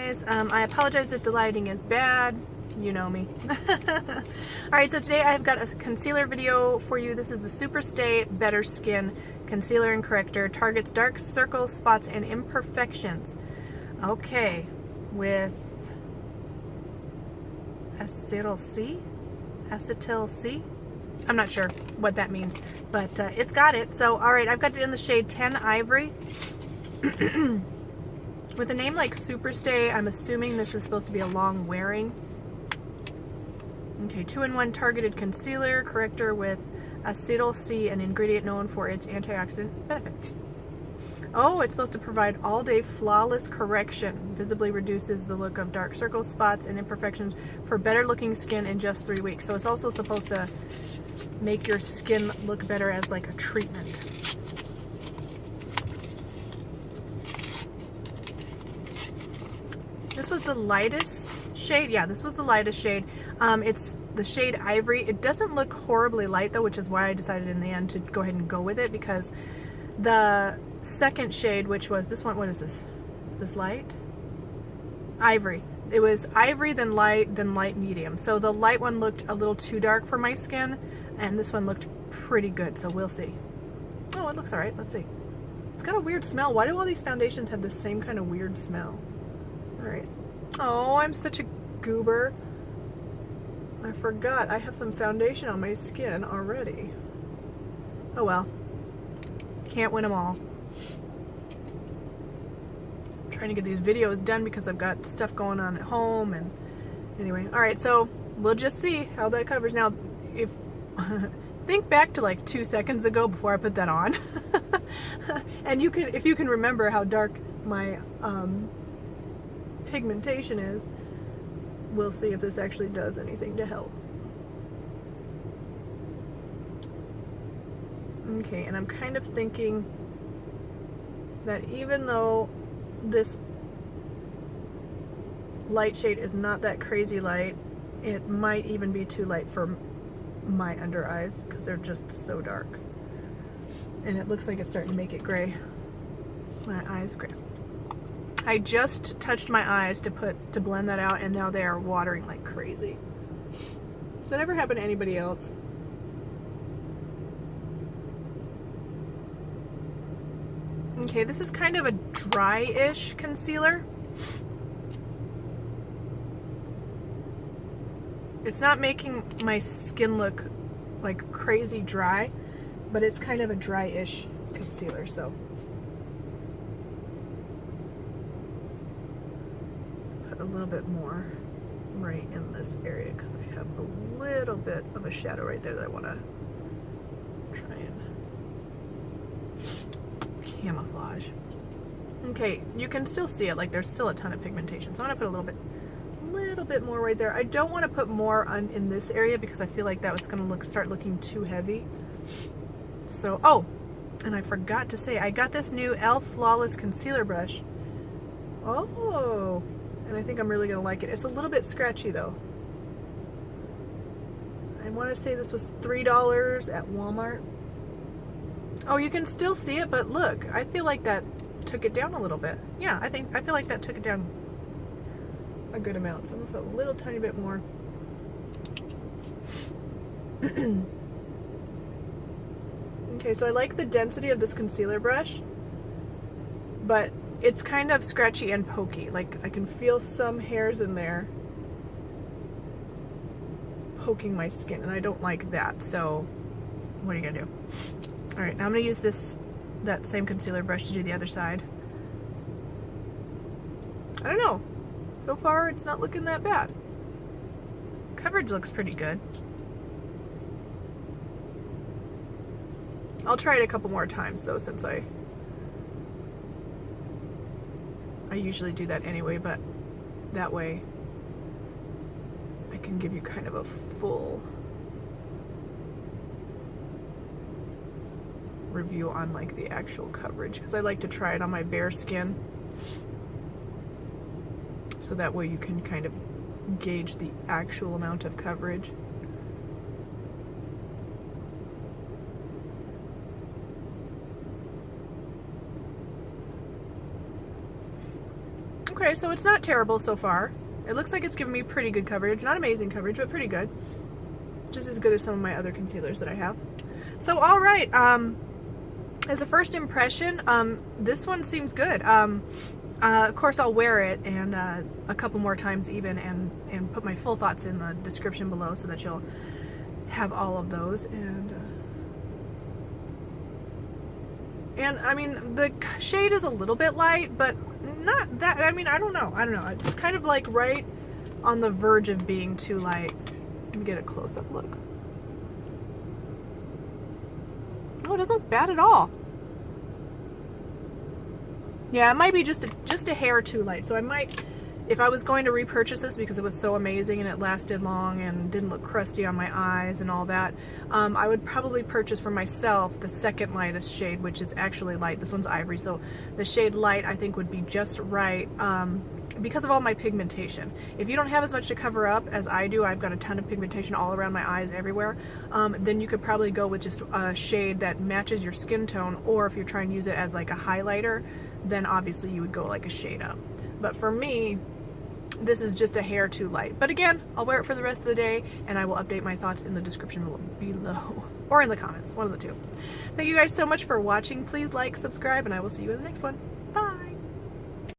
guys. I apologize if the lighting is bad. You know me. Alright, so today I've got a concealer video for you. This is the Superstay Better Skin Concealer and Corrector. Targets dark circles, spots, and imperfections. Okay, with acetyl C? Acetyl C? I'm not sure what that means, but it's got it. So, alright, I've got it in the shade 10 Ivory. With a name like Superstay, I'm assuming this is supposed to be a long wearing. Okay, 2-in-1 targeted concealer, corrector with acetyl C, an ingredient known for its antioxidant benefits. Oh, it's supposed to provide all-day flawless correction. Visibly reduces the look of dark circles, spots, and imperfections for better-looking skin in just 3 weeks. So it's also supposed to make your skin look better as like a treatment. This was the lightest shade. Yeah, this was the lightest shade. It's the shade Ivory. It doesn't look horribly light though, which is why I decided in the end to go ahead and go with it, because the second shade, which was this one, what is this? Is this light? Ivory. It was Ivory, then light medium. So the light one looked a little too dark for my skin, and this one looked pretty good, so we'll see. Oh, it looks alright. Let's see. It's got a weird smell. Why do all these foundations have the same kind of weird smell? Alright. Oh, I'm such a goober. I forgot I have some foundation on my skin already. Oh well. Can't win them all. I'm trying to get these videos done because I've got stuff going on at home, and anyway. Alright, so we'll just see how that covers. Now, if think back to like 2 seconds ago before I put that on. And you can, if you can remember how dark my pigmentation is, we'll see if this actually does anything to help. Okay, and I'm kind of thinking that even though this light shade is not that crazy light, it might even be too light for my under eyes because they're just so dark. And it looks like it's starting to make it gray. My eyes gray. I just touched my eyes to blend that out, and now they are watering like crazy. Does that ever happen to anybody else? Okay, this is kind of a dry-ish concealer. It's not making my skin look like crazy dry, but it's kind of a dry-ish concealer, so. A little bit more right in this area because I have a little bit of a shadow right there that I want to try and camouflage. Okay, you can still see it, like there's still a ton of pigmentation, so I'm gonna put a little bit more right there. I don't want to put more on in this area because I feel like that was gonna start looking too heavy. So, oh, and I forgot to say, I got this new e.l.f. Flawless Concealer Brush. Oh, and I think I'm really gonna like it. It's a little bit scratchy though. I want to say this was $3 at Walmart. Oh, you can still see it, but look, I feel like that took it down a little bit. Yeah, I feel like that took it down a good amount. So I'm gonna put a little tiny bit more. Okay, so I like the density of this concealer brush, but it's kind of scratchy and pokey. Like I can feel some hairs in there poking my skin, and I don't like that. So what are you gonna do? All right, now I'm gonna use that same concealer brush to do the other side. I don't know. So far, it's not looking that bad. Coverage looks pretty good. I'll try it a couple more times though, since I usually do that anyway, but that way I can give you kind of a full review on like the actual coverage, because I like to try it on my bare skin, so that way you can kind of gauge the actual amount of coverage. Okay, Okay, so it's not terrible so far. It looks like it's giving me pretty good coverage. Not amazing coverage, but pretty good. Just as good as some of my other concealers that I have. So, all right. As a first impression, this one seems good. Of course, I'll wear it and a couple more times even, and put my full thoughts in the description below so that you'll have all of those. And I mean, the shade is a little bit light, but not that. I mean, I don't know. It's kind of like right on the verge of being too light. Let me get a close-up look. Oh, it doesn't look bad at all. Yeah, it might be just a hair too light. So I might, if I was going to repurchase this because it was so amazing and it lasted long and didn't look crusty on my eyes and all that, I would probably purchase for myself the second lightest shade, which is actually light. This one's ivory, so the shade light I think would be just right because of all my pigmentation. If you don't have as much to cover up as I do, I've got a ton of pigmentation all around my eyes everywhere, then you could probably go with just a shade that matches your skin tone, or if you're trying to use it as like a highlighter, then obviously you would go like a shade up. But for me, this is just a hair too light. But again, I'll wear it for the rest of the day, and I will update my thoughts in the description below, or in the comments, one of the two. Thank you guys so much for watching. Please like, subscribe, and I will see you in the next one.